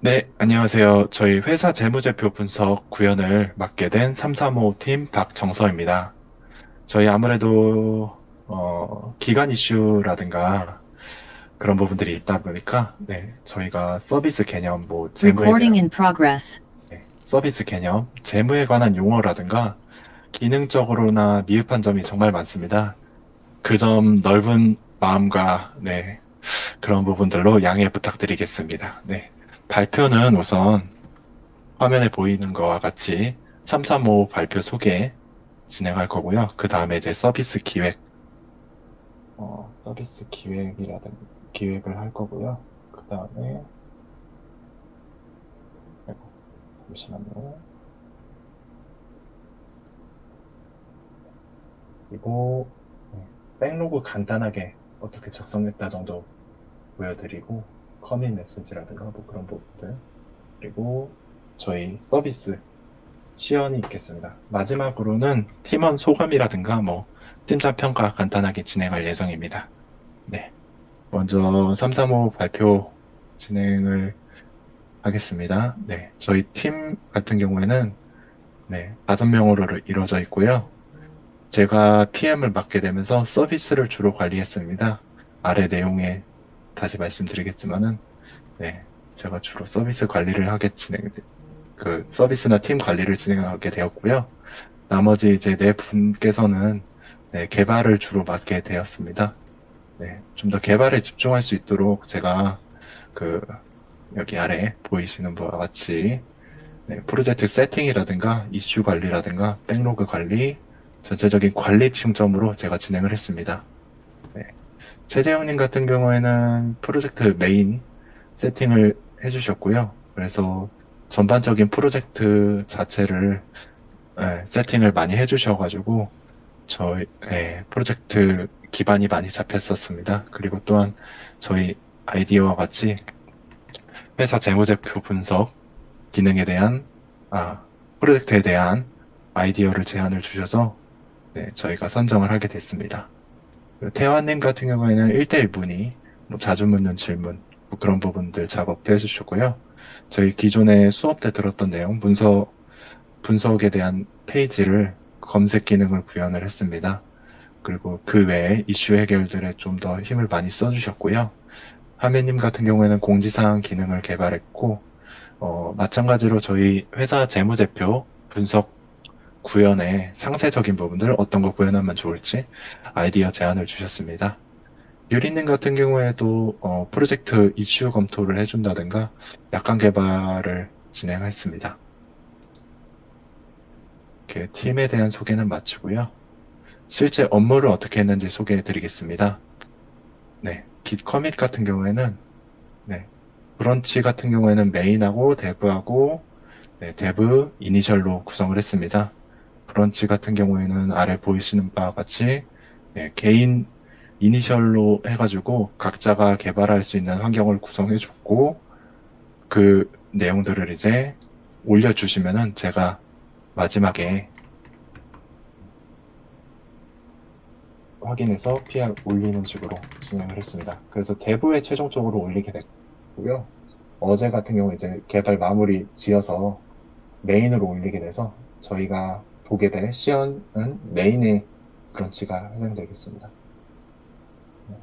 네, 안녕하세요. 저희 회사 재무제표 분석 구현을 맡게 된 335 팀 박정서입니다. 저희 아무래도 기간 이슈라든가 그런 부분들이 있다 보니까 저희가 서비스 개념, 뭐 재무에 Recording 대한 in progress. 서비스 개념, 재무에 관한 용어라든가 기능적으로나 미흡한 점이 정말 많습니다. 그 점 넓은 마음과 그런 부분들로 양해 부탁드리겠습니다. 네. 발표는 우선 화면에 보이는 거와 같이 335 발표 소개 진행할 거고요. 그 다음에 이제 서비스 기획을 할 거고요. 그 다음에, 아이고, 잠시만요. 그리고, 백로그 간단하게 어떻게 작성했다 정도 보여드리고, 커밋 메시지라든가 뭐 그런 부분들. 그리고 저희 서비스 시연이 있겠습니다. 마지막으로는 팀원 소감이라든가 뭐 팀장 평가 간단하게 진행할 예정입니다. 네. 먼저 335 발표 진행을 하겠습니다. 네. 저희 팀 같은 경우에는 5명으로 이루어져 있고요. 제가 PM을 맡게 되면서 서비스를 주로 관리했습니다. 아래 내용에 다시 말씀드리겠지만은, 네. 제가 주로 서비스 관리를 그 서비스나 팀 관리를 진행하게 되었고요. 나머지 이제 네 분께서는 개발을 주로 맡게 되었습니다. 네. 좀 더 개발에 집중할 수 있도록 제가 그 여기 아래 보이시는 바와 같이 프로젝트 세팅이라든가 이슈 관리라든가 백로그 관리, 전체적인 관리 중점으로 제가 진행을 했습니다. 네. 최재형님 같은 경우에는 프로젝트 메인 세팅을 해주셨고요. 그래서 전반적인 프로젝트 자체를 세팅을 많이 해주셔가지고 저희 프로젝트 기반이 많이 잡혔었습니다. 그리고 또한 저희 아이디어와 같이 회사 재무제표 분석 기능에 대한, 아, 프로젝트에 대한 아이디어를 제안을 주셔서 저희가 선정을 하게 됐습니다. 그리고 태환님 같은 경우에는 1대1 문의, 뭐 자주 묻는 질문, 뭐 그런 부분들 작업도 해주셨고요. 저희 기존에 수업 때 들었던 내용, 분석에 대한 페이지를 검색 기능을 구현을 했습니다. 그리고 그 외에 이슈 해결들에 좀 더 힘을 많이 써주셨고요. 하매님 같은 경우에는 공지사항 기능을 개발했고, 마찬가지로 저희 회사 재무제표 분석 구현의 상세적인 부분들 어떤 거 구현하면 좋을지 아이디어 제안을 주셨습니다. 유리님 같은 경우에도 프로젝트 이슈 검토를 해준다든가 약관 개발을 진행했습니다. 이렇게 팀에 대한 소개는 마치고요. 실제 업무를 어떻게 했는지 소개해 드리겠습니다. 네, 깃 커밋 같은 경우에는 네, 브런치 같은 경우에는 메인하고 데브하고 데브 이니셜로 구성을 했습니다. 브런치 같은 경우에는 아래 보이시는 바와 같이 개인 이니셜로 해가지고 각자가 개발할 수 있는 환경을 구성해줬고 그 내용들을 이제 올려주시면은 제가 마지막에 확인해서 PR 올리는 식으로 진행을 했습니다. 그래서 대부에 최종적으로 올리게 됐고요. 어제 같은 경우 이제 개발 마무리 지어서 메인으로 올리게 돼서 저희가 보게 될 시연은 메인의 브런치가 해당되겠습니다. 네.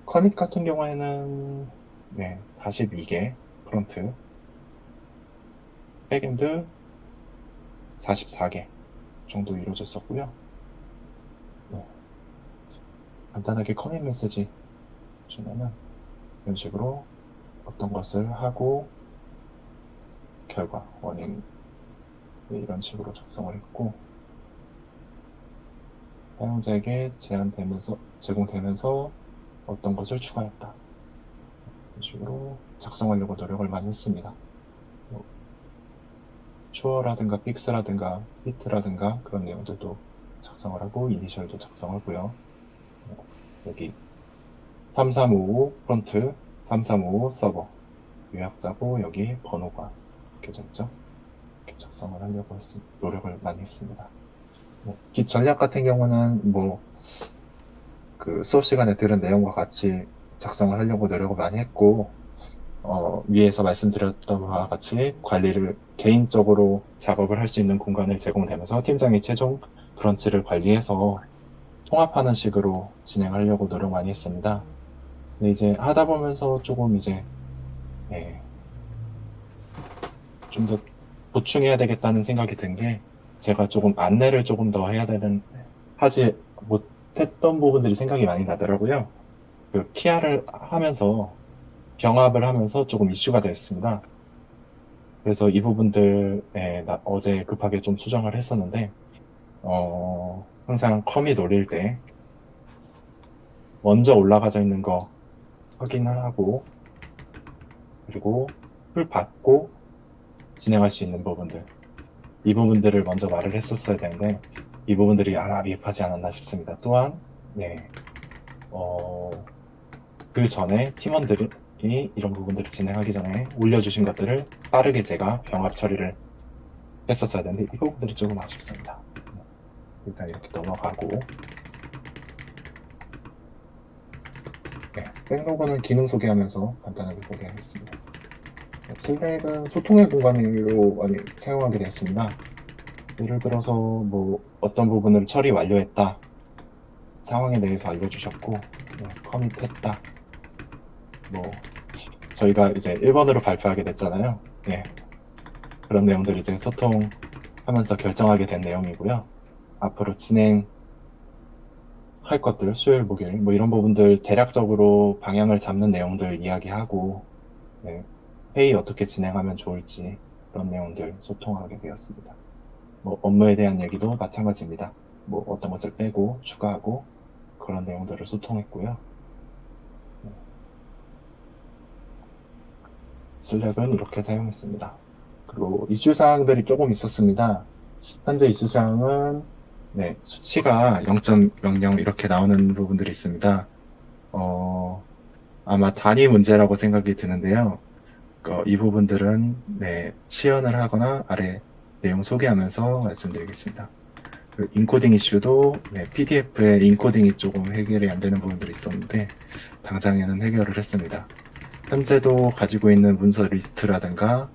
커밋 같은 경우에는 42개 프론트, 백엔드 44개 정도 이루어졌었고요. 네. 간단하게 커밋 메시지 주면은 이런 식으로 어떤 것을 하고 결과, 원인 이런 식으로 작성을 했고 사용자에게 제공되면서 어떤 것을 추가했다. 이런 식으로 작성하려고 노력을 많이 했습니다. 뭐, 추어라든가 픽스라든가 히트라든가 그런 내용들도 작성을 하고 이니셜도 작성하고요. 여기 3355 프론트, 3355 서버 요약자고 여기 번호가 적혀져 있죠. 이렇게 작성을 하려고 노력을 많이 했습니다. 깃 전략 같은 경우는 그 수업 시간에 들은 내용과 같이 작성을 하려고 노력을 많이 했고 위에서 말씀드렸던 바와 같이 관리를 개인적으로 작업을 할 수 있는 공간을 제공되면서 팀장이 최종 브런치를 관리해서 통합하는 식으로 진행하려고 노력 많이 했습니다. 근데 이제 하다 보면서 조금 이제 예, 좀 더 보충해야 되겠다는 생각이 든 게 제가 조금 안내를 조금 더 해야 되는 하지 못했던 부분들이 생각이 많이 나더라고요. 그 키아를 하면서 병합을 하면서 조금 이슈가 됐습니다. 그래서 이 부분들 어제 급하게 좀 수정을 했었는데 항상 커밋 올릴 때 먼저 올라가져 있는 거 확인하고 그리고 풀 받고 진행할 수 있는 부분들 이 부분들을 먼저 말을 했었어야 되는데 이 부분들이 아마 미흡하지 않았나 싶습니다. 또한 네, 어, 그 전에 팀원들이 이런 부분들을 진행하기 전에 올려주신 것들을 빠르게 제가 병합 처리를 했었어야 되는데 이 부분들이 조금 아쉽습니다. 일단 이렇게 넘어가고 네, 백로그는 기능 소개하면서 간단하게 소개하겠습니다. 슬랙은 소통의 공간으로 많이 사용하게 되었습니다. 예를 들어서 뭐 어떤 부분을 처리 완료했다 상황에 대해서 알려주셨고 커밋했다 뭐 저희가 이제 1번으로 발표하게 됐잖아요. 네, 그런 내용들 이제 소통하면서 결정하게 된 내용이고요. 앞으로 진행할 것들 수요일 목요일 뭐 이런 부분들 대략적으로 방향을 잡는 내용들 이야기하고 네, 회의 어떻게 진행하면 좋을지 그런 내용들 소통하게 되었습니다. 뭐 업무에 대한 얘기도 마찬가지입니다. 뭐 어떤 것을 빼고 추가하고 그런 내용들을 소통했고요. 슬랙은 이렇게 사용했습니다. 그리고 이슈사항들이 조금 있었습니다. 현재 이슈사항은 네, 수치가 0.00 이렇게 나오는 부분들이 있습니다. 아마 단위 문제라고 생각이 드는데요. 이 부분들은 네, 시연을 하거나 아래 내용 소개하면서 말씀드리겠습니다. 그 인코딩 이슈도 네, PDF에 인코딩이 조금 해결이 안 되는 부분들이 있었는데 당장에는 해결을 했습니다. 현재도 가지고 있는 문서 리스트라든가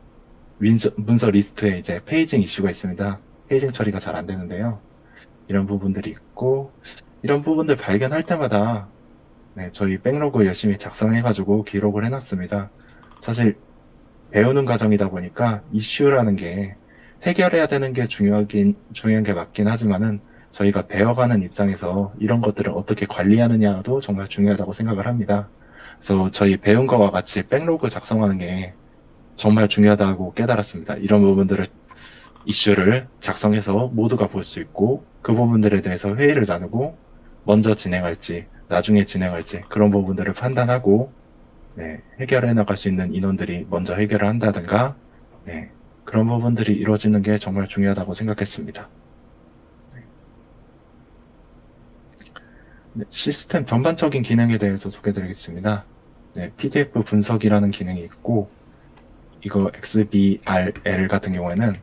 문서 리스트에 이제 페이징 이슈가 있습니다. 페이징 처리가 잘 안 되는데요. 이런 부분들이 있고 이런 부분들 발견할 때마다 네, 저희 백로그 열심히 작성해가지고 기록을 해놨습니다. 사실 배우는 과정이다 보니까 이슈라는 게 해결해야 되는 게 중요한 게 맞긴 하지만은 저희가 배워가는 입장에서 이런 것들을 어떻게 관리하느냐도 정말 중요하다고 생각을 합니다. 그래서 저희 배운 거와 같이 백로그 작성하는 게 정말 중요하다고 깨달았습니다. 이런 부분들을 이슈를 작성해서 모두가 볼 수 있고 그 부분들에 대해서 회의를 나누고 먼저 진행할지 나중에 진행할지 그런 부분들을 판단하고 네, 해결해 나갈 수 있는 인원들이 먼저 해결을 한다든가 네, 그런 부분들이 이루어지는 게 정말 중요하다고 생각했습니다. 네, 시스템 전반적인 기능에 대해서 소개드리겠습니다. 네, PDF 분석이라는 기능이 있고 이거 XBRL 같은 경우에는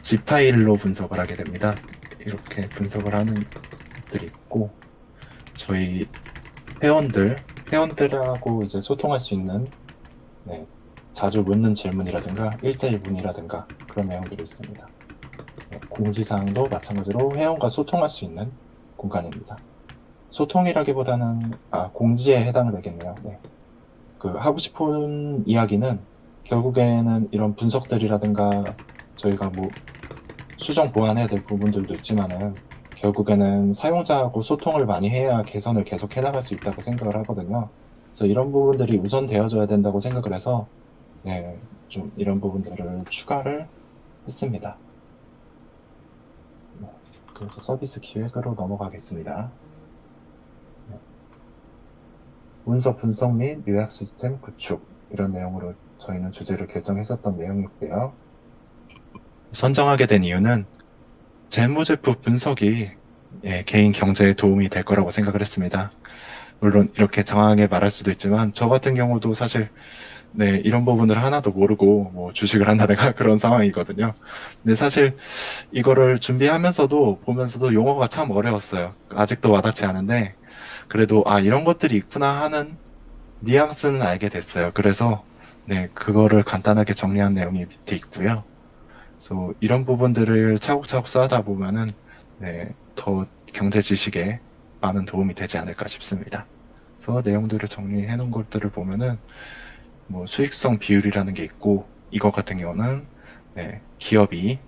zip 파일로 분석을 하게 됩니다. 이렇게 분석을 하는 것들이 있고 저희 회원들하고 이제 소통할 수 있는 네, 자주 묻는 질문이라든가 1대1 문의라든가 그런 내용들이 있습니다. 네, 공지사항도 마찬가지로 회원과 소통할 수 있는 공간입니다. 소통이라기보다는 공지에 해당을 하겠네요. 네. 그 하고 싶은 이야기는 결국에는 이런 분석들이라든가 저희가 뭐 수정 보완해야 될 부분들도 있지만은 결국에는 사용자하고 소통을 많이 해야 개선을 계속 해나갈 수 있다고 생각을 하거든요. 그래서 이런 부분들이 우선되어져야 된다고 생각을 해서 네, 좀 이런 부분들을 추가를 했습니다. 네, 그래서 서비스 기획으로 넘어가겠습니다. 네. 문서 분석 및 요약 시스템 구축 이런 내용으로 저희는 주제를 결정했었던 내용이고요. 선정하게 된 이유는 재무제표 분석이 개인 경제에 도움이 될 거라고 생각을 했습니다. 물론 이렇게 장황하게 말할 수도 있지만 저 같은 경우도 사실 네, 이런 부분을 하나도 모르고 뭐 주식을 한다든가 그런 상황이거든요. 근데 사실 이거를 준비하면서도 보면서도 용어가 참 어려웠어요. 아직도 와닿지 않은데 그래도 이런 것들이 있구나 하는 뉘앙스는 알게 됐어요. 그래서 네, 그거를 간단하게 정리한 내용이 밑에 있고요. 그래서 이런 부분들을 차곡차곡 쌓다 보면은 네, 더 경제 지식에 많은 도움이 되지 않을까 싶습니다. 그래서 내용들을 정리해 놓은 것들을 보면은 뭐 수익성 비율이라는 게 있고 이것 같은 경우는 네, 기업이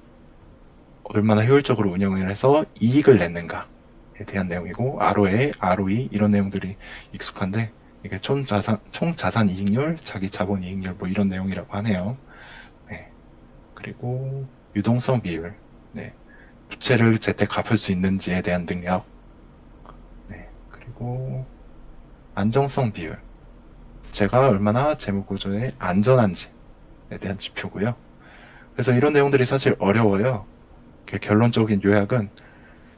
얼마나 효율적으로 운영을 해서 이익을 냈는가에 대한 내용이고 ROE 이런 내용들이 익숙한데 이게 총자산 이익률, 자기 자본 이익률 뭐 이런 내용이라고 하네요. 네. 그리고 유동성 비율, 네. 부채를 제때 갚을 수 있는지에 대한 능력, 네. 그리고 안정성 비율, 부채가 얼마나 재무 구조에 안전한지에 대한 지표고요. 그래서 이런 내용들이 사실 어려워요. 결론적인 요약은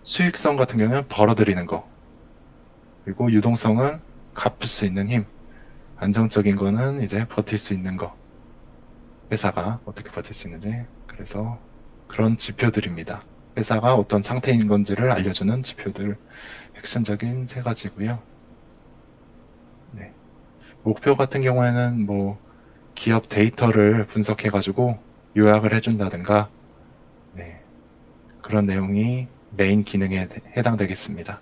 수익성 같은 경우는 벌어들이는 거, 그리고 유동성은 갚을 수 있는 힘, 안정적인 거는 이제 버틸 수 있는 거, 회사가 어떻게 버틸 수 있는지, 그래서 그런 지표들입니다. 회사가 어떤 상태인 건지를 알려주는 지표들, 핵심적인 세 가지고요. 네. 목표 같은 경우에는 뭐 기업 데이터를 분석해가지고 요약을 해준다든가, 네. 그런 내용이 메인 기능에 해당되겠습니다.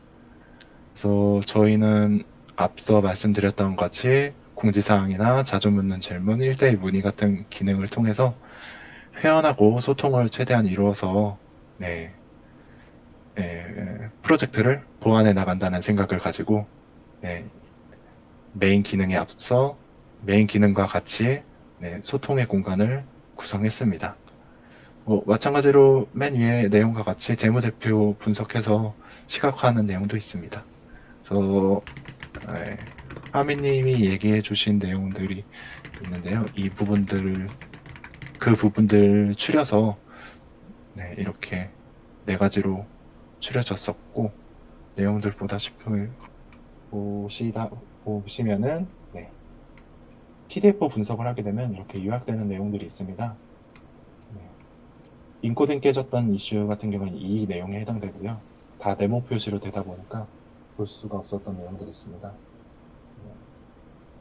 그래서 저희는 앞서 말씀드렸던 것 같이 공지사항이나 자주 묻는 질문, 1대1 문의 같은 기능을 통해서 회원하고 소통을 최대한 이루어서 네, 프로젝트를 보완해 나간다는 생각을 가지고 네, 메인 기능에 앞서 메인 기능과 같이 네, 소통의 공간을 구성했습니다. 마찬가지로 맨 위에 내용과 같이 재무제표 분석해서 시각화하는 내용도 있습니다. 그래서 네, 하미님이 얘기해 주신 내용들이 있는데요. 그 부분들 추려서 네, 이렇게 네 가지로 추려졌었고 내용들 보시면은 네, PDF 분석을 하게 되면 이렇게 요약되는 내용들이 있습니다. 네, 인코딩 깨졌던 이슈 같은 경우는 이 내용에 해당되고요. 다 네모 표시로 되다 보니까 볼 수가 없었던 내용들이 있습니다. 네,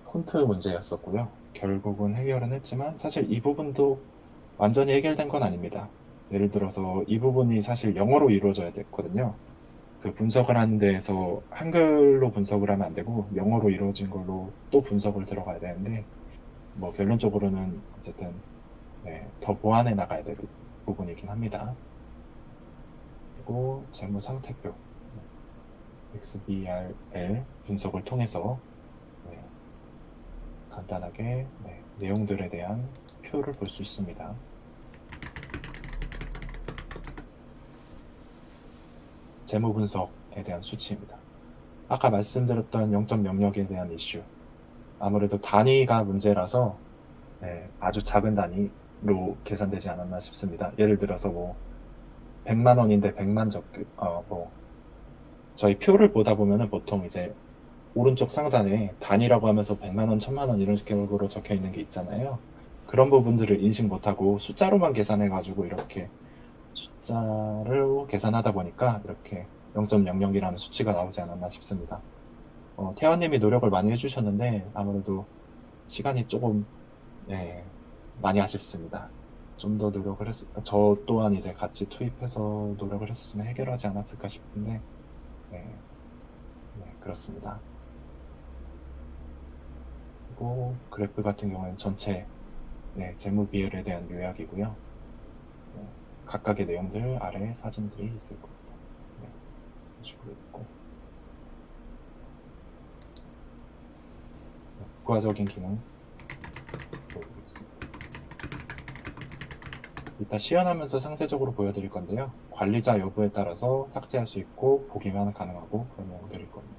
폰트 문제였었고요. 결국은 해결은 했지만 사실 이 부분도 완전히 해결된 건 아닙니다. 예를 들어서 이 부분이 사실 영어로 이루어져야 됐거든요. 그 분석을 하는 데에서 한글로 분석을 하면 안 되고 영어로 이루어진 걸로 또 분석을 들어가야 되는데 뭐 결론적으로는 어쨌든 네, 더 보완해 나가야 될 부분이긴 합니다. 그리고 재무 상태표 XBRL 분석을 통해서 네, 간단하게 네, 내용들에 대한 표를 볼 수 있습니다. 재무 분석에 대한 수치입니다. 아까 말씀드렸던 0.00에 대한 이슈. 아무래도 단위가 문제라서 네, 아주 작은 단위로 계산되지 않았나 싶습니다. 예를 들어서 뭐 100만 원인데 100만 뭐 저희 표를 보다 보면은 보통 이제 오른쪽 상단에 단위라고 하면서 100만 원, 1000만 원 이런 식으로 적혀 있는 게 있잖아요. 그런 부분들을 인식 못하고 숫자로만 계산해가지고 이렇게 숫자를 계산하다 보니까 이렇게 0.00이라는 수치가 나오지 않았나 싶습니다. 태화님이 노력을 많이 해주셨는데 아무래도 시간이 조금 네, 많이 아쉽습니다. 좀 더 저 또한 이제 같이 투입해서 노력을 했으면 해결하지 않았을까 싶은데 네, 네, 그렇습니다. 그리고 그래프 같은 경우에는 전체 네, 재무 비율에 대한 요약이고요. 네, 각각의 내용들 아래 사진들이 있을 겁니다. 네, 이런 식으로 있고 네, 부가적인 기능 보여드리겠습니다. 이따 시연하면서 상세적으로 보여드릴 건데요. 관리자 여부에 따라서 삭제할 수 있고 보기만 가능하고 그런 내용들일 겁니다.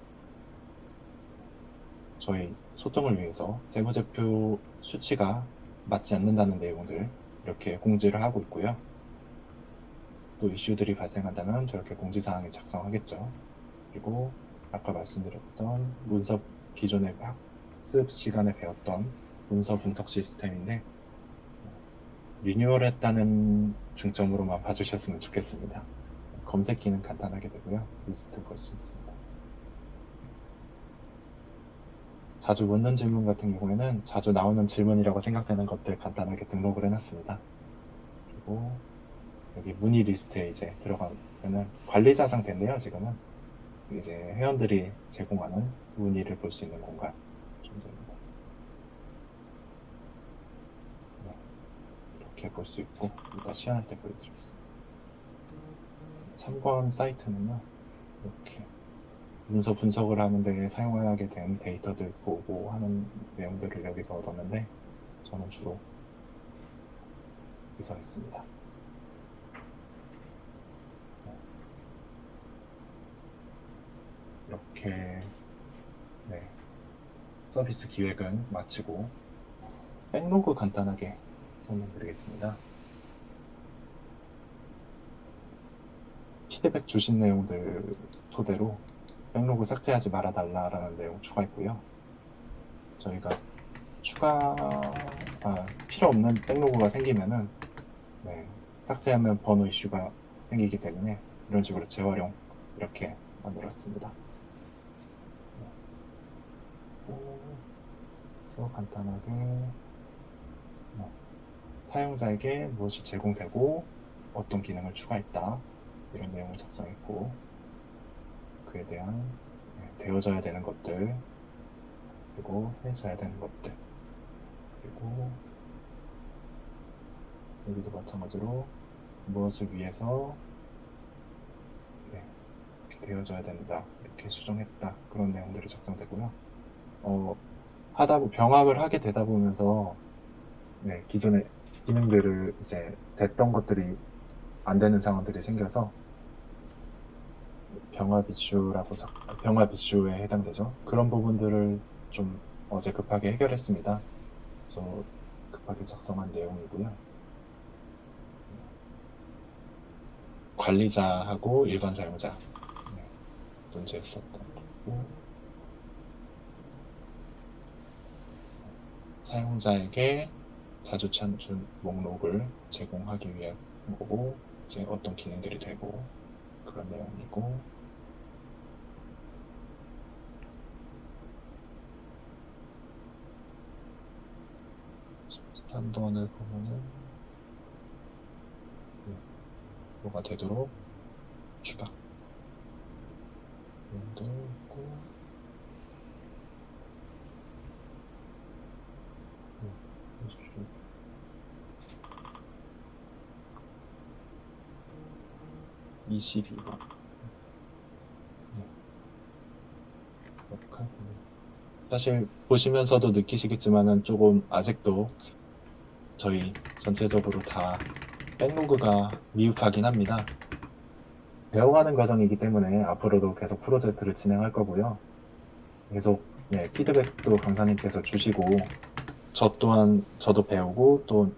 저희 소통을 위해서 재무제표 수치가 맞지 않는다는 내용들 이렇게 공지를 하고 있고요. 또 이슈들이 발생한다면 저렇게 공지사항에 작성하겠죠. 그리고 아까 말씀드렸던 기존의 학습 시간에 배웠던 문서 분석 시스템인데 리뉴얼했다는 중점으로만 봐주셨으면 좋겠습니다. 검색기는 간단하게 되고요. 리스트 볼 수 있습니다. 자주 묻는 질문 같은 경우에는 자주 나오는 질문이라고 생각되는 것들 간단하게 등록을 해놨습니다. 그리고 여기 문의 리스트에 이제 들어가면은 관리자 상태인데요, 지금은. 이제 회원들이 제공하는 문의를 볼 수 있는 공간 정도입니다. 네, 이렇게 볼 수 있고, 이따 시연할 때 보여드리겠습니다. 참고한 사이트는요, 이렇게 문서 분석을 하는데 사용하게 된 데이터들 보고 하는 내용들을 여기서 얻었는데, 저는 주로 여기서 했습니다. 이렇게 네, 서비스 기획은 마치고 백로그 간단하게 설명드리겠습니다. 피드백 주신 내용들 토대로 백로그 삭제하지 말아달라라는 내용 추가했고요. 저희가 필요 없는 백로그가 생기면은 네, 삭제하면 번호 이슈가 생기기 때문에 이런 식으로 재활용 이렇게 만들었습니다. 그래서 간단하게 사용자에게 무엇이 제공되고 어떤 기능을 추가했다 이런 내용을 작성했고 그에 대한 되어져야 되는 것들 그리고 해줘야 되는 것들 그리고 여기도 마찬가지로 무엇을 위해서 이렇게 되어져야 된다 이렇게 수정했다 그런 내용들이 작성되고요. 병합을 하게 되다 보면서 기존의 기능들을 이제 됐던 것들이 안 되는 상황들이 생겨서 병합 이슈에 해당되죠. 그런 부분들을 좀 어제 급하게 해결했습니다. 그래서 급하게 작성한 내용이고요. 관리자하고 일반 사용자 문제였었던 거고 사용자에게 자주 찾는 목록을 제공하기 위한 거고 이제 어떤 기능들이 되고 그런 내용이고 한번을 보면은 뭐가 되도록 추가 내용도 있고 22번 사실 보시면서도 느끼시겠지만은 조금 아직도 저희 전체적으로 다 백로그가 미흡하긴 합니다. 배워가는 과정이기 때문에 앞으로도 계속 프로젝트를 진행할 거고요. 계속 피드백도 강사님께서 주시고 저도 배우고 또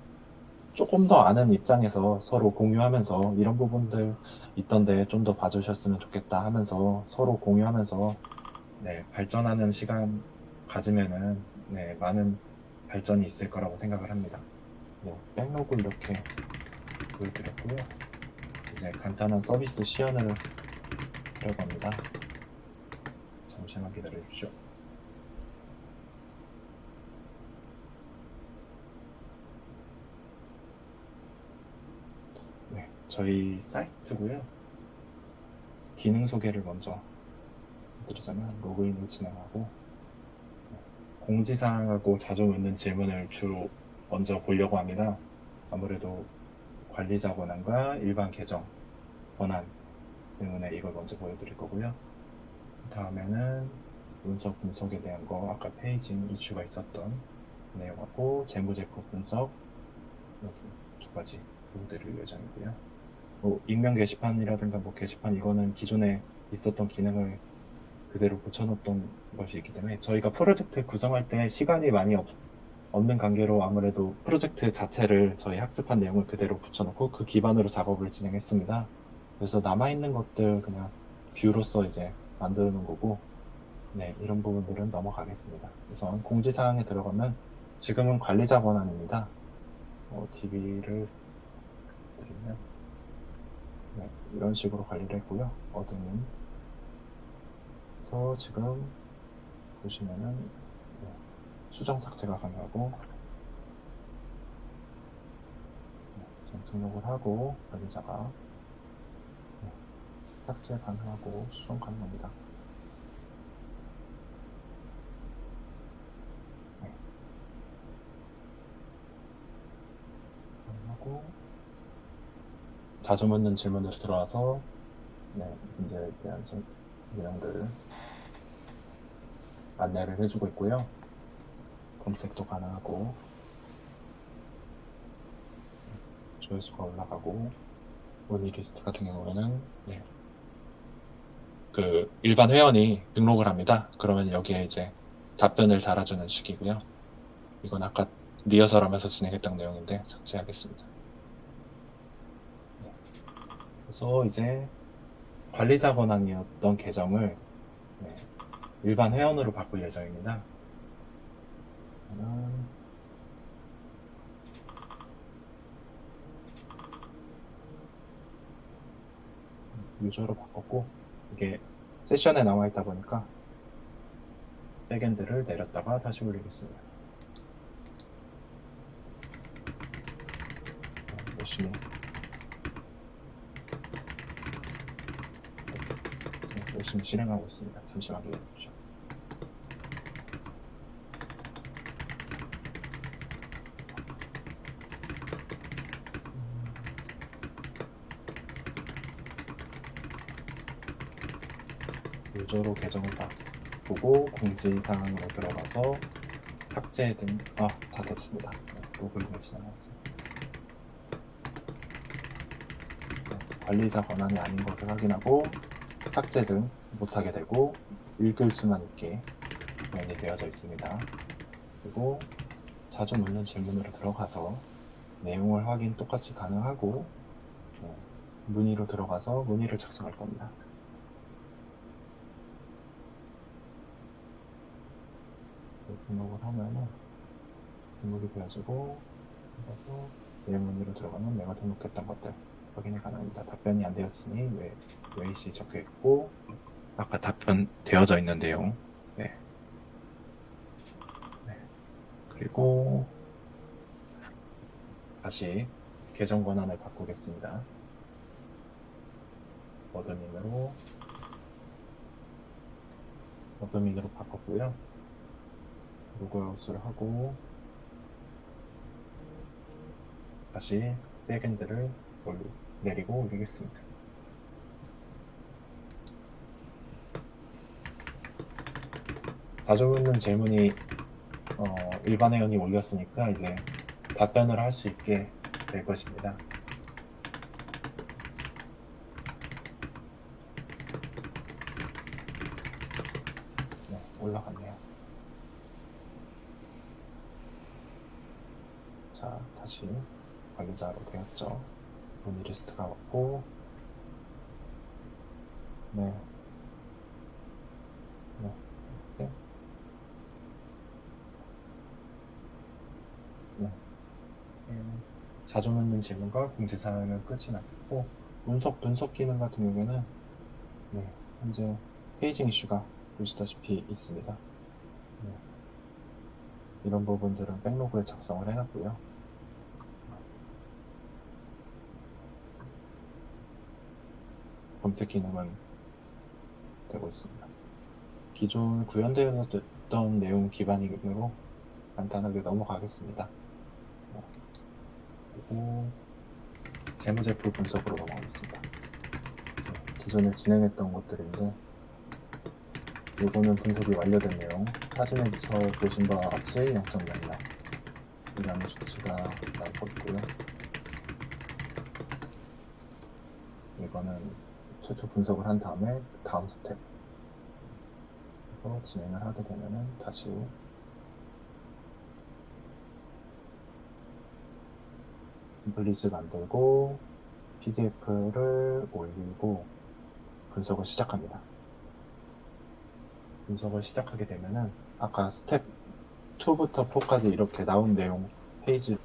조금 더 아는 입장에서 서로 공유하면서 이런 부분들 있던데 좀 더 봐주셨으면 좋겠다 하면서 서로 공유하면서 발전하는 시간 가지면은 많은 발전이 있을 거라고 생각을 합니다. 백로그 이렇게 보여드렸고요. 이제 간단한 서비스 시연을 하려고 합니다. 잠시만 기다려 주십시오. 저희 사이트고요. 기능 소개를 먼저 드리자면 로그인을 진행하고 공지사항하고 자주 묻는 질문을 주로 먼저 보려고 합니다. 아무래도 관리자 권한과 일반 계정 권한 때문에 이걸 먼저 보여드릴 거고요. 다음에는 문서 분석에 대한 거 아까 페이징 이슈가 있었던 내용하고 재무제표 분석 여기 두 가지 보여드릴 예정이고요. 익명 게시판이라든가 게시판 이거는 기존에 있었던 기능을 그대로 붙여놓던 것이 있기 때문에 저희가 프로젝트 구성할 때 시간이 많이 없는 관계로 아무래도 프로젝트 자체를 저희 학습한 내용을 그대로 붙여놓고 그 기반으로 작업을 진행했습니다. 그래서 남아있는 것들 그냥 뷰로서 이제 만드는 거고 이런 부분들은 넘어가겠습니다. 우선 공지사항에 들어가면 지금은 관리자 권한입니다. DB를 드리면 이런 식으로 관리를 했고요. 어드민 그래서 지금 보시면은 수정 삭제가 가능하고 지금 등록을 하고 관리자가 삭제 가능하고 수정 가능합니다. 하고 자주 묻는 질문으로 들어와서 문제에 대한 내용들 안내를 해주고 있고요. 검색도 가능하고 조회수가 올라가고 문의 리스트 같은 경우에는 그 일반 회원이 등록을 합니다. 그러면 여기에 이제 답변을 달아주는 식이고요. 이건 아까 리허설 하면서 진행했던 내용인데 삭제하겠습니다. 그래서 이제 관리자 권한이었던 계정을 일반 회원으로 바꿀 예정입니다. 유저로 바꿨고 이게 세션에 남아 있다 보니까 백엔드를 내렸다가 다시 올리겠습니다. 열심히 실행하고 있습니다. 잠시만 기다려주십시오. 유저로 계정을 보고 공지사항으로 들어가서 삭제 등 다 됐습니다. 로그인을 진행하겠습니다. 관리자 권한이 아닌 것을 확인하고 삭제 등 못하게 되고 읽을 수만 있게 표현이 되어져 있습니다. 그리고 자주 묻는 질문으로 들어가서 내용을 확인 똑같이 가능하고 문의로 들어가서 문의를 작성할 겁니다. 등록을 하면은 등록이 되어지고 그래서 내 문의로 들어가면 내가 등록했던 것들 확인이 가능합니다. 답변이 안 되었으니 웨이시 적혀 있고 아까 답변 되어져 있는 내용 그리고 다시 계정 권한을 바꾸겠습니다. 어드민으로 바꿨고요. 로그아웃을 하고 다시 백엔드를 내리고 올리겠습니다. 자주 묻는 질문이 일반 회원이 올렸으니까 이제 답변을 할 수 있게 될 것입니다. 올라갔네요. 자, 다시 관리자로 되었죠. 문의 리스트가 왔고 자주 묻는 질문과 공지사항은 끝이 났고 분석 기능 같은 경우에는 현재 페이징 이슈가 보시다시피 있습니다. 이런 부분들은 백로그에 작성을 해놨고요. 검색 기능은 되고 있습니다. 기존 구현되었던 내용 기반으로 간단하게 넘어가겠습니다. 그리고 재무제표 분석으로 넘어가겠습니다. 기존에 진행했던 것들인데 이거는 분석이 완료된 내용 사진에서 보신 바와 같이 0.00 이라는 수치가 나오고 있고요. 이거는 최초 분석을 한 다음에 다음 스텝 그래서 진행을 하게 되면은 다시 템플릿을 만들고 PDF를 올리고 분석을 시작합니다. 분석을 시작하게 되면은 아까 스텝 2부터 4까지 이렇게 나온 내용 페이지로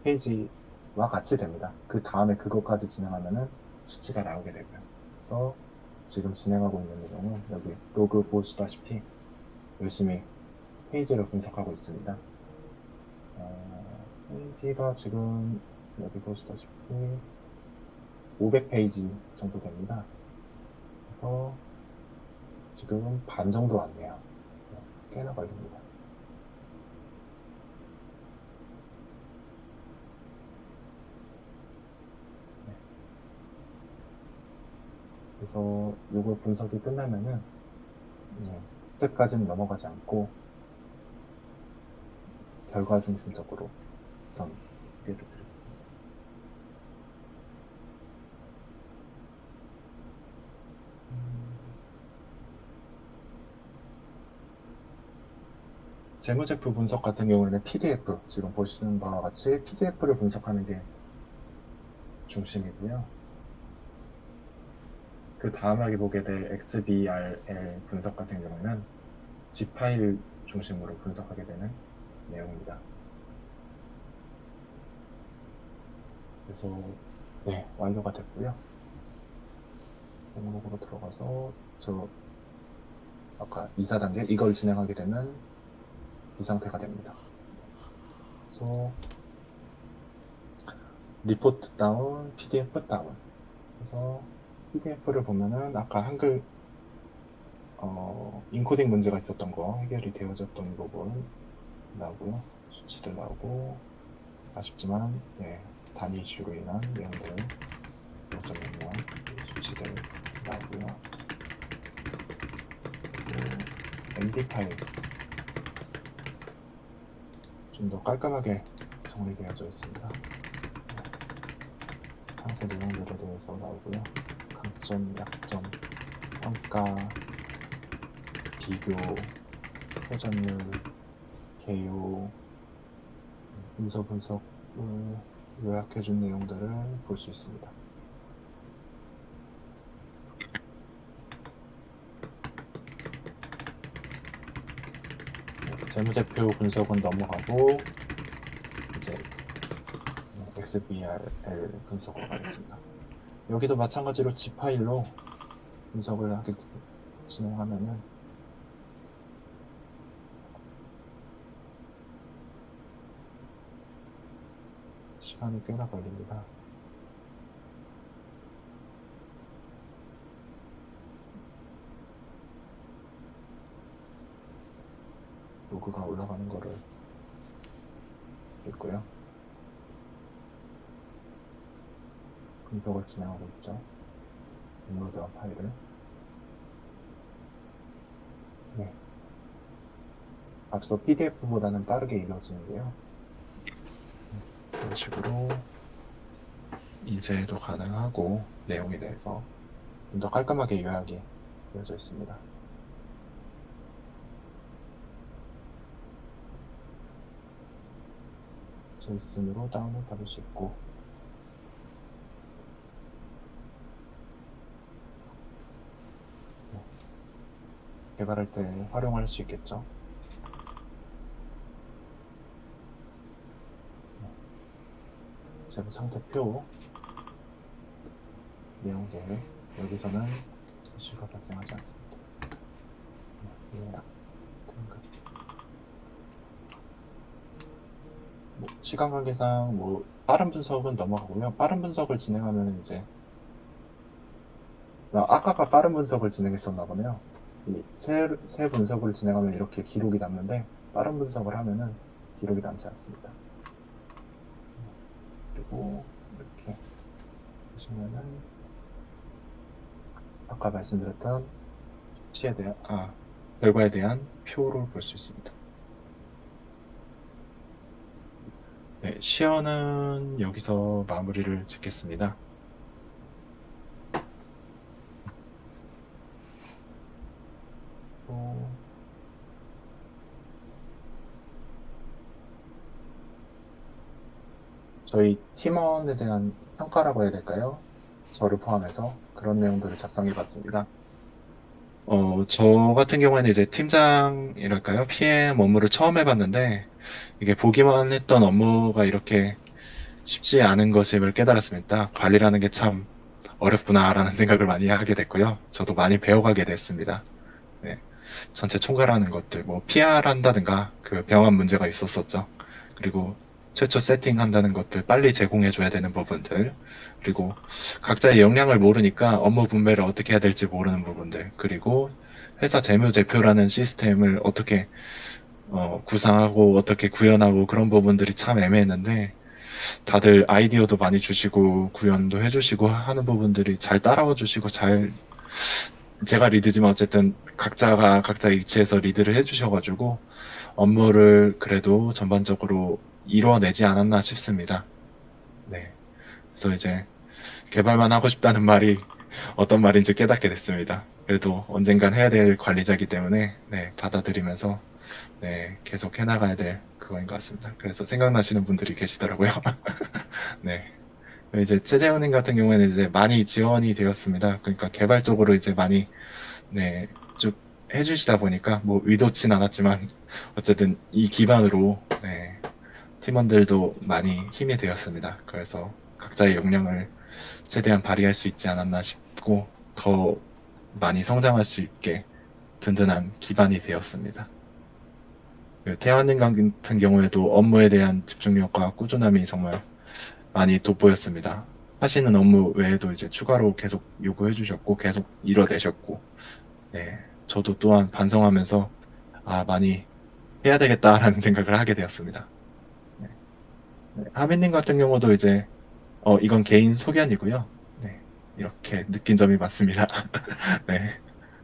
페이지와 같이 됩니다. 그 다음에 그것까지 진행하면은 수치가 나오게 되고요. 그래서 지금 진행하고 있는 내용은 여기 로그 보시다시피 열심히 페이지를 분석하고 있습니다. 페이지가 지금 여기 보시다시피 500페이지 정도 됩니다. 그래서 지금 반 정도 왔네요. 꽤나 걸립니다. 그래서 이거 분석이 끝나면은 스텝까지는 넘어가지 않고 결과 중심적으로 우선 소개를 드리겠습니다. 재무제표 분석 같은 경우에는 PDF, 지금 보시는 바와 같이 PDF를 분석하는 게 중심이고요. 그 다음에 보게 될 XBRL 분석 같은 경우는 zip 파일 중심으로 분석하게 되는 내용입니다. 그래서 네, 완료가 됐고요. 목록으로 들어가서 저 아까 2, 4단계 이걸 진행하게 되면 이 상태가 됩니다. 그래서 리포트 다운, PDF 다운. 그래서 PDF를 보면은 아까 한글 인코딩 문제가 있었던 거 해결이 되어졌던 부분 나오고요. 수치들 나오고 아쉽지만 단위 이슈로 인한 내용들 0.01 수치들 나오고요. MD 파일 좀 더 깔끔하게 정리되어져 있습니다. 상세 내용들에 대해서 나오고요. 강점, 약점, 평가, 비교, 회전율, 개요, 분석을 요약해준 내용들을 볼 수 있습니다. 재무제표 분석은 넘어가고 이제 XBRL 분석으로 가겠습니다. 여기도 마찬가지로 zip 파일로 분석을 진행하면은 시간이 꽤나 걸립니다. 로그가 올라가는 거를 있고요. 분석을 진행하고 있죠. 업로드한 파일을. 네. 앞서 PDF보다는 빠르게 이루어지는데요. 이런 식으로 인쇄도 가능하고 내용에 대해서 좀 더 깔끔하게 요약이 되어져 있습니다. 제이슨으로 다운로드 받을 수 있고 개발할 때 활용할 수 있겠죠. 재무 상태표 내용들 여기서는 이슈가 발생하지 않습니다. 예약 등급 시간 관계상 빠른 분석은 넘어가고요. 빠른 분석을 진행하면 이제 아까가 빠른 분석을 진행했었나 보네요. 이 새 분석을 진행하면 이렇게 기록이 남는데 빠른 분석을 하면은 기록이 남지 않습니다. 그리고 이렇게 보시면은 아까 말씀드렸던 수치에 대한 결과에 대한 표를 볼 수 있습니다. 네, 시연은 여기서 마무리를 짓겠습니다. 저희 팀원에 대한 평가라고 해야 될까요? 저를 포함해서 그런 내용들을 작성해 봤습니다. 저 같은 경우에는 이제 팀장이랄까요? PM 업무를 처음 해봤는데, 이게 보기만 했던 업무가 이렇게 쉽지 않은 것임을 깨달았습니다. 관리라는 게 참 어렵구나라는 생각을 많이 하게 됐고요. 저도 많이 배워가게 됐습니다. 네. 전체 총괄하는 것들, 뭐 PR 한다든가 그 병원 문제가 있었었죠. 그리고 최초 세팅한다는 것들 빨리 제공해줘야 되는 부분들, 그리고 각자의 역량을 모르니까 업무 분배를 어떻게 해야 될지 모르는 부분들, 그리고 회사 재무제표라는 시스템을 어떻게 구상하고 어떻게 구현하고 그런 부분들이 참 애매했는데 다들 아이디어도 많이 주시고 구현도 해주시고 하는 부분들이 잘 따라와 주시고 잘 제가 리드지만 어쨌든 각자가 각자의 위치에서 리드를 해주셔가지고 업무를 그래도 전반적으로 이뤄내지 않았나 싶습니다. 네. 그래서 이제 개발만 하고 싶다는 말이 어떤 말인지 깨닫게 됐습니다. 그래도 언젠간 해야 될 관리자이기 때문에 네, 받아들이면서 네, 계속 해나가야 될 그거인 것 같습니다. 그래서 생각나시는 분들이 계시더라고요. 네. 이제 최재훈님 같은 경우에는 이제 많이 지원이 되었습니다. 그러니까 개발적으로 이제 많이 네, 쭉 해주시다 보니까 뭐 의도치 않았지만 어쨌든 이 기반으로 네, 팀원들도 많이 힘이 되었습니다. 그래서 각자의 역량을 최대한 발휘할 수 있지 않았나 싶고 더 많이 성장할 수 있게 든든한 기반이 되었습니다. 태환님 같은 경우에도 업무에 대한 집중력과 꾸준함이 정말 많이 돋보였습니다. 하시는 업무 외에도 이제 추가로 계속 요구해 주셨고 계속 이뤄내셨고 네, 저도 또한 반성하면서 많이 해야 되겠다라는 생각을 하게 되었습니다. 네. 네, 하민님 같은 경우도 이제 이건 개인 소견이고요. 네, 이렇게 느낀 점이 많습니다. 네,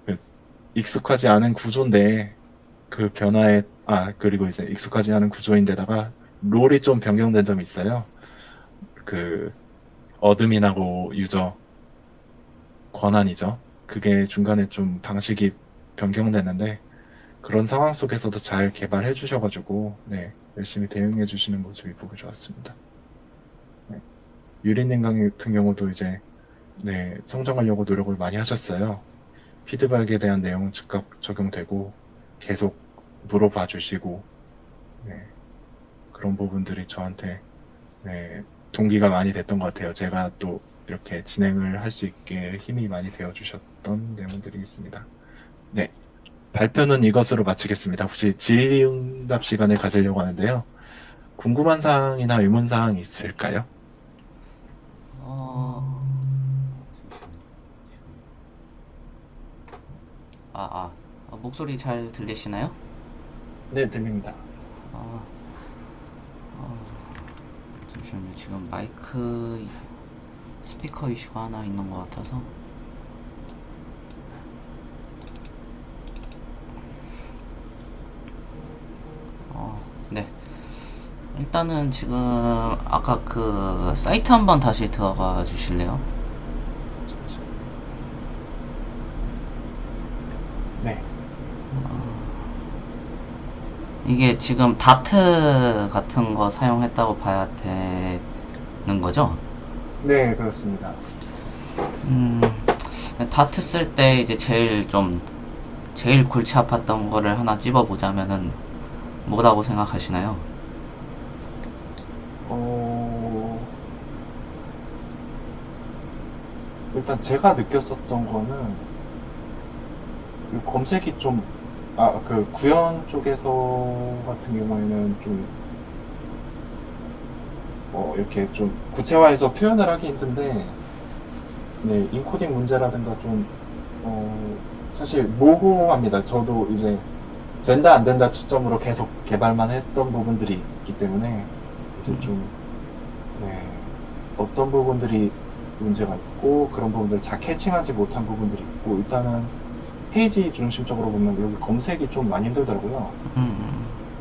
그 익숙하지 않은 구조인데 그 변화에 그리고 이제 익숙하지 않은 구조인데다가 롤이 좀 변경된 점이 있어요. 그 어드민하고 유저 권한이죠. 그게 중간에 좀 방식이 변경되는데 그런 상황 속에서도 잘 개발해 주셔가지고 네, 열심히 대응해 주시는 모습이 보기 좋았습니다. 네. 유리님 같은 경우도 이제 네, 성장하려고 노력을 많이 하셨어요. 피드백에 대한 내용은 즉각 적용되고 계속 물어봐 주시고 네, 그런 부분들이 저한테 네, 동기가 많이 됐던 것 같아요. 제가 또 이렇게 진행을 할 수 있게 힘이 많이 되어 주셨던 내용들이 있습니다. 네, 발표는 이것으로 마치겠습니다. 혹시 질의응답 시간을 가지려고 하는데요. 궁금한 사항이나 의문 사항 있을까요? 어, 목소리 잘 들리시나요? 네, 들립니다. 아, 잠시만요. 지금 마이크 스피커 이슈가 하나 있는 것 같아서. 네. 일단은 지금 아까 그 사이트 한번 다시 들어가 주실래요? 네, 이게 지금 다트 같은 거 사용했다고 봐야 되는 거죠? 네, 그렇습니다. 다트 쓸 때 이제 제일 골치 아팠던 거를 하나 찝어보자면은 뭐라고 생각하시나요? 일단 제가 느꼈었던 거는 이 검색이 좀, 그 구현 쪽에서 같은 경우에는 좀, 이렇게 좀 구체화해서 표현을 하기 힘든데, 네, 인코딩 문제라든가 좀, 사실 모호합니다. 저도 이제 된다 안 된다 시점으로 계속 개발만 했던 부분들이 있기 때문에, 이제 좀, 네, 어떤 부분들이 문제가 있고, 그런 부분들 잘 캐칭하지 못한 부분들이 있고, 일단은 페이지 중심적으로 보면 여기 검색이 좀 많이 힘들더라고요.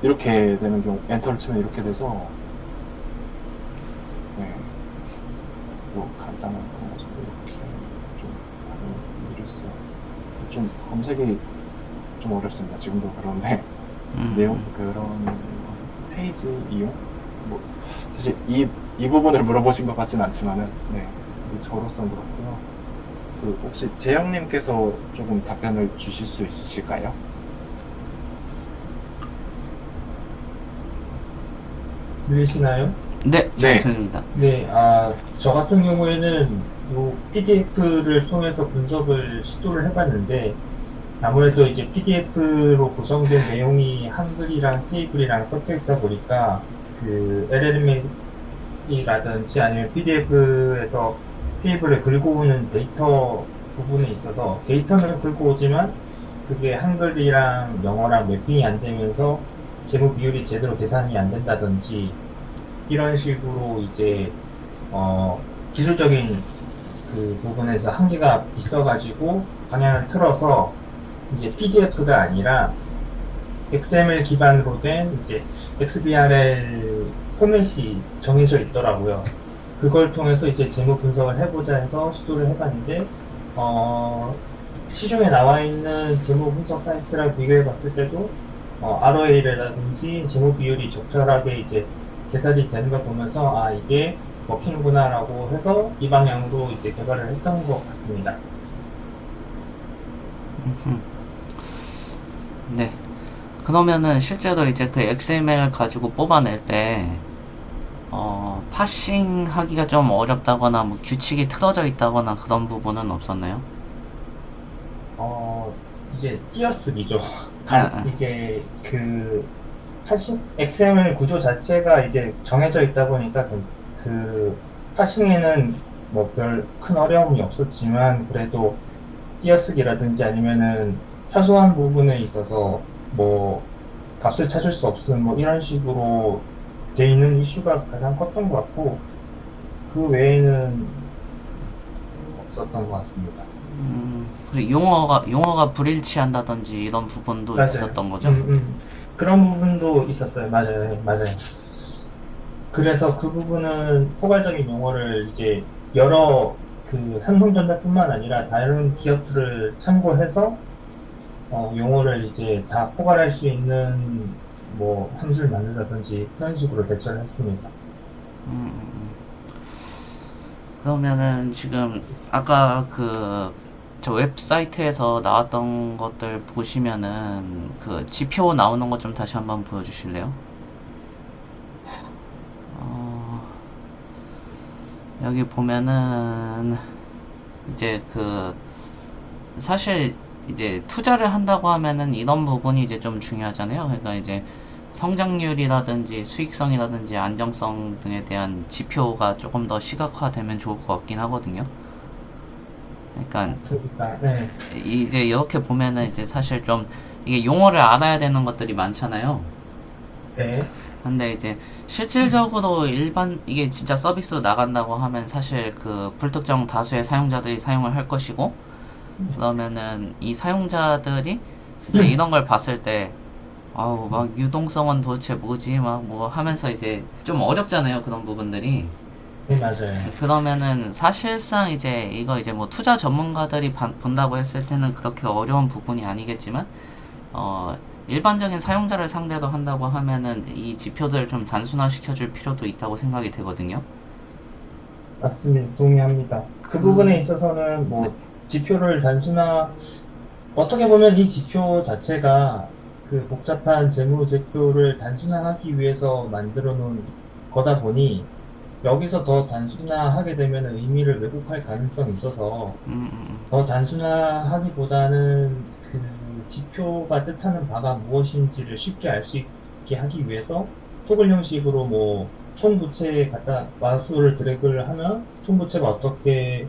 이렇게 되는 경우, 엔터를 치면 이렇게 돼서, 네, 뭐 간단한 그런 것도 이렇게 좀 하는 일이 있어요. 좀 검색이 좀 어렵습니다. 지금도 그런데 내용 그런 페이지 이용, 뭐 사실 이 부분을 물어보신 것 같진 않지만은, 네, 이제 저로서 그렇고요. 그 혹시 재영님께서 조금 답변을 주실 수 있으실까요? 들리시나요? 네, 잘 네. 들립니다. 네, 저 같은 경우에는 이 PDF를 통해서 분석을 시도를 해봤는데, 아무래도 이제 PDF로 구성된 내용이 한글이랑 테이블이랑 섞여 있다 보니까 그 LLM이라든지 아니면 PDF에서 테이블을 긁고 오는 데이터 부분에 있어서 데이터는 긁고 오지만 그게 한글이랑 영어랑 매핑이 안 되면서 재무 비율이 제대로 계산이 안 된다든지 이런 식으로 이제 기술적인 그 부분에서 한계가 있어가지고 방향을 틀어서 이제 PDF가 아니라 XML 기반으로 된 이제 XBRL 포맷이 정해져 있더라고요. 그걸 통해서 이제 재무 분석을 해보자 해서 시도를 해봤는데, 시중에 나와 있는 재무 분석 사이트랑 비교해 봤을 때도, ROA라든지 재무 비율이 적절하게 이제 계산이 되는 걸 보면서, 아, 이게 먹히는구나라고 해서 이 방향으로 이제 개발을 했던 것 같습니다. 네. 그러면은 실제로 이제 그 XML 가지고 뽑아낼 때 파싱 하기가 좀 어렵다거나 뭐 규칙이 틀어져 있다거나 그런 부분은 없었나요? 이제 띄어쓰기죠. 아. 이제 XML 구조 자체가 이제 정해져 있다 보니까 그 파싱에는 뭐 별 큰 어려움이 없었지만 그래도 띄어쓰기라든지 아니면은 사소한 부분에 있어서 뭐 값을 찾을 수 없음 뭐 이런 식으로 돼 있는 이슈가 가장 컸던 것 같고 그 외에는 없었던 것 같습니다. 그리고 용어가 불일치한다든지 이런 부분도 맞아요. 있었던 거죠? 그런 부분도 있었어요. 맞아요. 네, 맞아요. 그래서 그 부분은 포괄적인 용어를 이제 여러 그 삼성전자뿐만 아니라 다른 기업들을 참고해서 용어를 이제 다 포괄할 수 있는 뭐 함수를 만든다든지 그런 식으로 대처를 했습니다. 그러면은 지금 아까 그 저 웹사이트에서 나왔던 것들 보시면은 그 지표 나오는 것 좀 다시 한번 보여주실래요? 여기 보면은 이제 그 사실 이제 투자를 한다고 하면은 이런 부분이 이제 좀 중요하잖아요. 그러니까 이제 성장률이라든지 수익성이라든지 안정성 등에 대한 지표가 조금 더 시각화되면 좋을 것 같긴 하거든요. 그러니까 맞습니다. 네. 이제 이렇게 보면은 이제 사실 좀 이게 용어를 알아야 되는 것들이 많잖아요. 네. 근데 이제 실질적으로 이게 진짜 서비스로 나간다고 하면 사실 그 불특정 다수의 사용자들이 사용을 할 것이고, 그러면은 이 사용자들이 이제 이런 걸 봤을 때 아우 막 유동성은 도대체 뭐지 막 뭐 하면서 이제 좀 어렵잖아요, 그런 부분들이. 네, 맞아요. 그러면은 사실상 이제 이거 이제 뭐 투자 전문가들이 본다고 했을 때는 그렇게 어려운 부분이 아니겠지만 일반적인 사용자를 상대로 한다고 하면은 이 지표들을 좀 단순화시켜 줄 필요도 있다고 생각이 되거든요. 맞습니다. 동의합니다. 그 부분에 있어서는 뭐 지표를 어떻게 보면 이 지표 자체가 그 복잡한 재무 제표를 단순화하기 위해서 만들어 놓은 거다 보니 여기서 더 단순화하게 되면 의미를 왜곡할 가능성이 있어서 더 단순화하기보다는 그 지표가 뜻하는 바가 무엇인지를 쉽게 알 수 있게 하기 위해서 토글 형식으로 뭐 총부채에 갖다 마우스를 드래그를 하면 총부채가 어떻게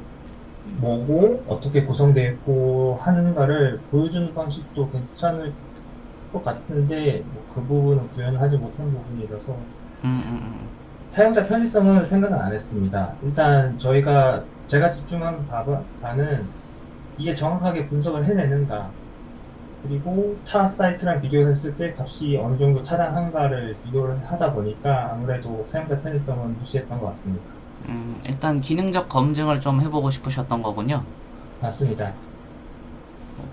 뭐고 어떻게 구성되어 있고 하는가를 보여주는 방식도 괜찮을 것 같은데 뭐그 부분은 구현하지 못한 부분이라서 사용자 편의성은 생각은 안 했습니다. 일단 제가 집중한 바는 이게 정확하게 분석을 해내는가 그리고 타 사이트랑 비교했을 때 값이 어느 정도 타당한가를 비교를 하다 보니까 아무래도 사용자 편의성은 무시했던 것 같습니다. 일단 기능적 검증을 좀 해보고 싶으셨던 거군요. 맞습니다.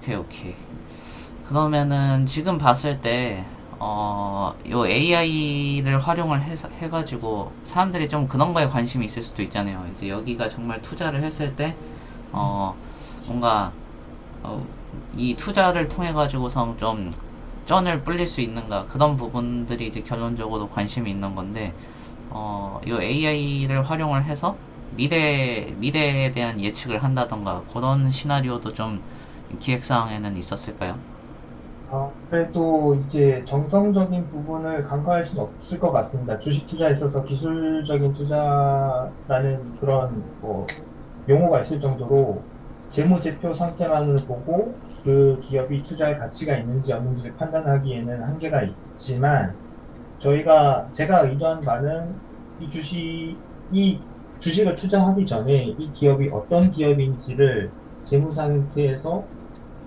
오케이. 그러면은 지금 봤을 때 요 AI를 활용을 해가지고 사람들이 좀 그런 거에 관심이 있을 수도 있잖아요. 이제 여기가 정말 투자를 했을 때 뭔가 이 투자를 통해 가지고서 좀 쩐을 불릴 수 있는가 그런 부분들이 이제 결론적으로 관심이 있는 건데 요 AI를 활용을 해서 미래에 대한 예측을 한다던가 그런 시나리오도 좀 기획사항에는 있었을까요? 그래도 이제 정성적인 부분을 간과할 수는 없을 것 같습니다. 주식 투자에 있어서 기술적인 투자라는 그런 뭐 용어가 있을 정도로 재무제표 상태만을 보고 그 기업이 투자할 가치가 있는지 없는지를 판단하기에는 한계가 있지만 제가 의도한 바는 이 주식을 투자하기 전에 이 기업이 어떤 기업인지를 재무 상태에서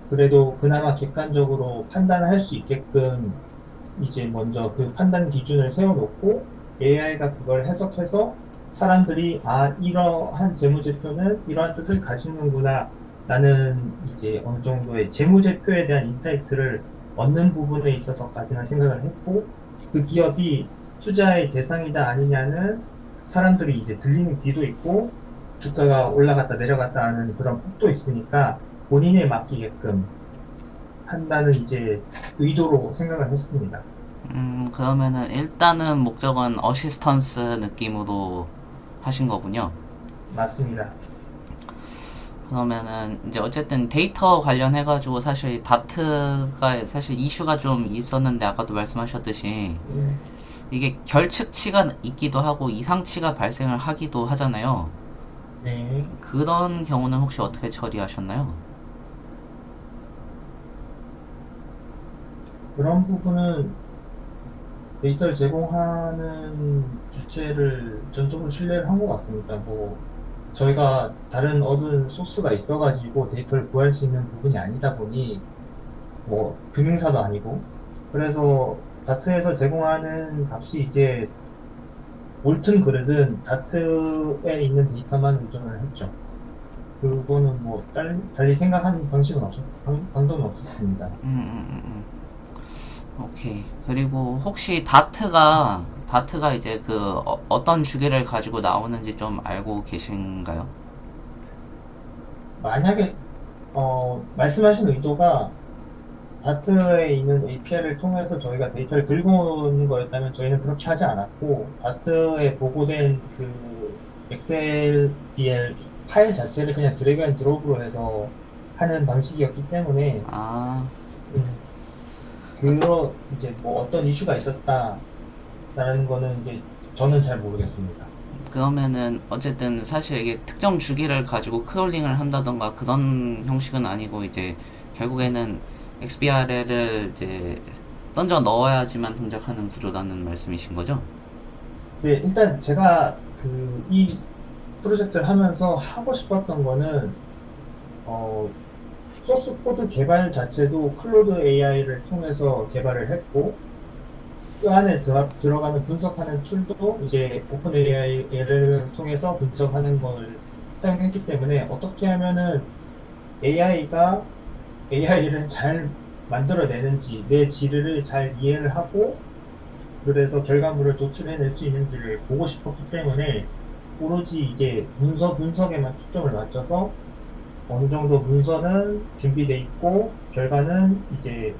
그래도 그나마 객관적으로 판단할 수 있게끔 이제 먼저 그 판단 기준을 세워놓고 AI가 그걸 해석해서 사람들이 이러한 재무제표는 이러한 뜻을 가지는구나 라는 이제 어느 정도의 재무제표에 대한 인사이트를 얻는 부분에 있어서까지는 생각을 했고 그 기업이 투자의 대상이다 아니냐는 사람들이 이제 들리는 귀도 있고 주가가 올라갔다 내려갔다 하는 그런 폭도 있으니까 본인에 맡기게끔 한다는 이제 의도로 생각을 했습니다. 그러면은 일단은 목적은 어시스턴스 느낌으로 하신 거군요. 맞습니다. 그러면은 이제 어쨌든 데이터 관련해가지고 사실 다트가 사실 이슈가 좀 있었는데 아까도 말씀하셨듯이 이게 결측치가 있기도 하고 이상치가 발생을 하기도 하잖아요. 네. 그런 경우는 혹시 어떻게 처리하셨나요? 그런 부분은 데이터를 제공하는 주체를 전적으로 신뢰를 한 것 같습니다. 뭐 저희가 다른 얻은 소스가 있어가지고 데이터를 구할 수 있는 부분이 아니다 보니 뭐 금융사도 아니고 그래서 다트에서 제공하는 값이 이제 옳든 그르든 다트에 있는 데이터만 의존을 했죠. 그거는 뭐 달리 생각하는 방법은 없었습니다. 오케이. 그리고 혹시 다트가 이제 그 어떤 주기를 가지고 나오는지 좀 알고 계신가요? 만약에 말씀하신 의도가 다트에 있는 API를 통해서 저희가 데이터를 긁어 오는 거였다면 저희는 그렇게 하지 않았고 다트에 보고된 그 엑셀BL 파일 자체를 그냥 드래그 앤 드롭으로 해서 하는 방식이었기 때문에 아, 이제 뭐 어떤 이슈가 있었다라는 거는 이제 저는 잘 모르겠습니다. 그러면은 어쨌든 사실 이게 특정 주기를 가지고 크롤링을 한다던가 그런 형식은 아니고 이제 결국에는 XBRL을 이제 던져 넣어야지만 동작하는 구조라는 말씀이신 거죠? 네, 일단 제가 이 프로젝트를 하면서 하고 싶었던 거는 소스 코드 개발 자체도 클로드 AI를 통해서 개발을 했고 그 안에 들어가는 분석하는 툴도 이제 오픈 AI를 통해서 분석하는 걸 사용했기 때문에 어떻게 하면은 AI를 잘 만들어내는지 내 지르를 잘 이해를 하고 그래서 결과물을 도출해낼 수 있는지를 보고 싶었기 때문에 오로지 이제 문서 분석에만 초점을 맞춰서 어느 정도 문서는 준비돼 있고 결과는 이제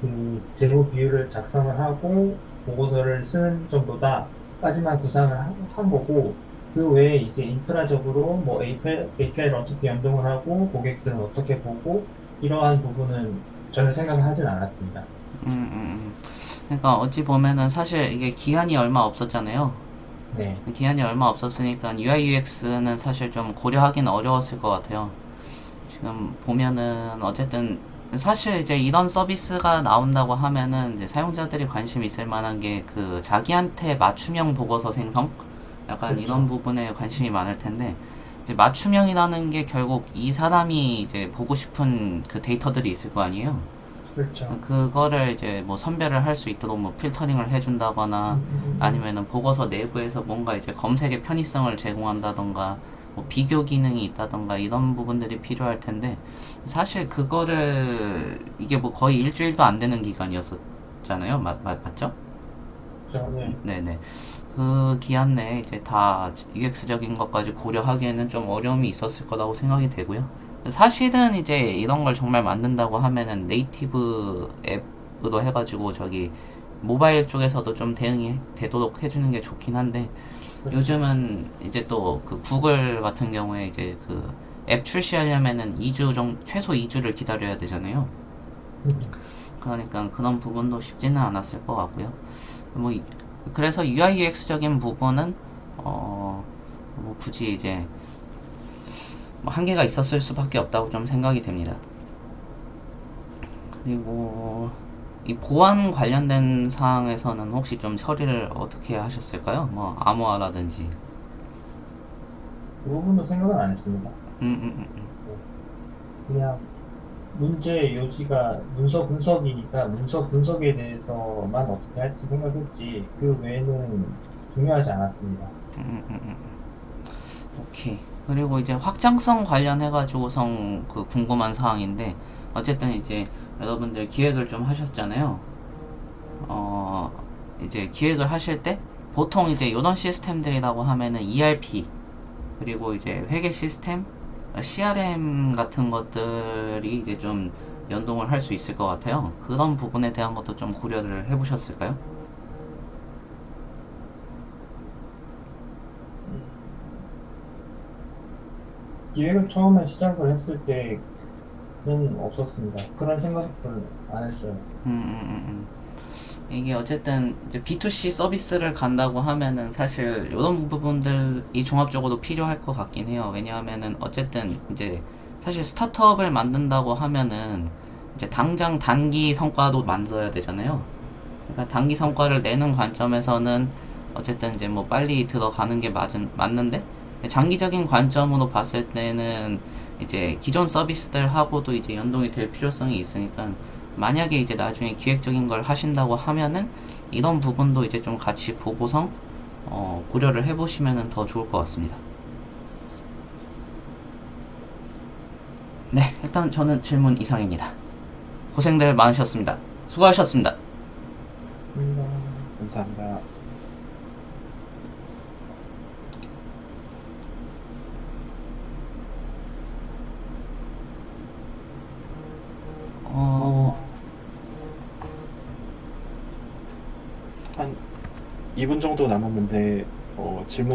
그 재무 비율을 작성을 하고 보고서를 쓰는 정도다까지만 구상을 한 거고 그 외에 이제 인프라적으로 뭐 API를 어떻게 연동을 하고 고객들은 어떻게 보고 이러한 부분은 전혀 생각을 하진 않았습니다. 그러니까 어찌 보면은 사실 이게 기한이 얼마 없었잖아요. 네, 기한이 얼마 없었으니까 UI UX는 사실 좀 고려하기는 어려웠을 것 같아요. 지금 보면은 어쨌든 사실 이제 이런 서비스가 나온다고 하면은 이제 사용자들이 관심 있을 만한 게 그 자기한테 맞춤형 보고서 생성? 약간 그렇죠. 이런 부분에 관심이 많을 텐데 이제 맞춤형이라는 게 결국 이 사람이 이제 보고 싶은 그 데이터들이 있을 거 아니에요. 그렇죠. 그거를 이제 뭐 선별을 할 수 있도록 뭐 필터링을 해준다거나 아니면은 보고서 내부에서 뭔가 이제 검색의 편의성을 제공한다던가 뭐 비교 기능이 있다던가 이런 부분들이 필요할 텐데 사실 그거를 이게 뭐 거의 일주일도 안 되는 기간이었었잖아요. 맞죠? 그렇죠. 네. 네네. 그 기한 내에 이제 다 UX적인 것까지 고려하기에는 좀 어려움이 있었을 거라고 생각이 되고요. 사실은 이제 이런 걸 정말 만든다고 하면은 네이티브 앱으로 해가지고 저기 모바일 쪽에서도 좀 대응이 되도록 해주는 게 좋긴 한데 그렇죠. 요즘은 이제 또 그 구글 같은 경우에 이제 그 앱 출시하려면은 2주 정도, 최소 2주를 기다려야 되잖아요. 그러니까 그런 부분도 쉽지는 않았을 것 같고요. 뭐 그래서 UI UX적인 부분은 뭐 굳이 이제 뭐 한계가 있었을 수밖에 없다고 좀 생각이 됩니다. 그리고 이 보안 관련된 사항에서는 혹시 좀 처리를 어떻게 하셨을까요? 뭐 암호화라든지. 그 부분도 생각은 안 했습니다. 그냥 문제 요지가 문서 분석이니까 문서 분석에 대해서만 어떻게 할지 생각했지 그 외에는 중요하지 않았습니다. 오케이. 그리고 이제 확장성 관련해가지고선 그 궁금한 사항인데, 어쨌든 이제 여러분들 기획을 좀 하셨잖아요. 이제 기획을 하실 때 보통 이제 이런 시스템들이라고 하면은 ERP 그리고 이제 회계 시스템, CRM 같은 것들이 이제 좀 연동을 할 수 있을 것 같아요. 그런 부분에 대한 것도 좀 고려를 해보셨을까요? 기획을 처음에 시작을 했을 때는 없었습니다. 그런 생각을 안 했어요. 이게 어쨌든 이제 B2C 서비스를 간다고 하면은 사실 이런 부분들이 종합적으로 필요할 것 같긴 해요. 왜냐하면은 어쨌든 이제 사실 스타트업을 만든다고 하면은 이제 당장 단기 성과도 만들어야 되잖아요. 그러니까 단기 성과를 내는 관점에서는 어쨌든 이제 뭐 빨리 들어가는 게 맞는데 장기적인 관점으로 봤을 때는 이제 기존 서비스들하고도 이제 연동이 될 필요성이 있으니까 만약에 이제 나중에 기획적인 걸 하신다고 하면은 이런 부분도 이제 좀 같이 보고서 고려를 해보시면은 더 좋을 것 같습니다. 네, 일단 저는 질문 이상입니다. 고생들 많으셨습니다. 수고하셨습니다. 맞습니다. 감사합니다. 한 2분 정도 남았는데 질문